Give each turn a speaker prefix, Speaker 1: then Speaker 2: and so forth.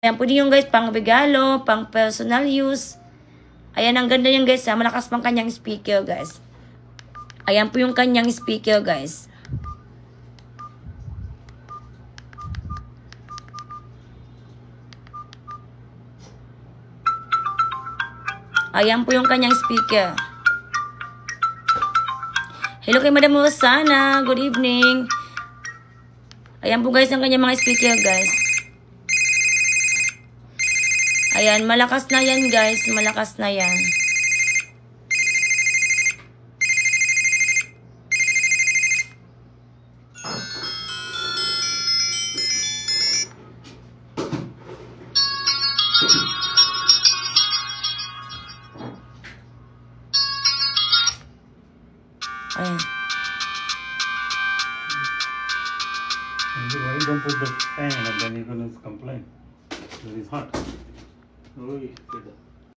Speaker 1: Ayan po din yung guys, pang regalo, pang personal use. Ayan, ang ganda yung guys, ha? Malakas pang kanyang speaker guys. Ayan po yung kanyang speaker guys. Ayan po yung kanyang speaker. Hello kay Madam Rosana. Good evening. Ayan po guys ang kanyang mga speaker guys. Ayan, malakas na yan guys. Malakas na yan. Ayan.
Speaker 2: Why don't put the fan and then you're going to complain? It is hot. Oh,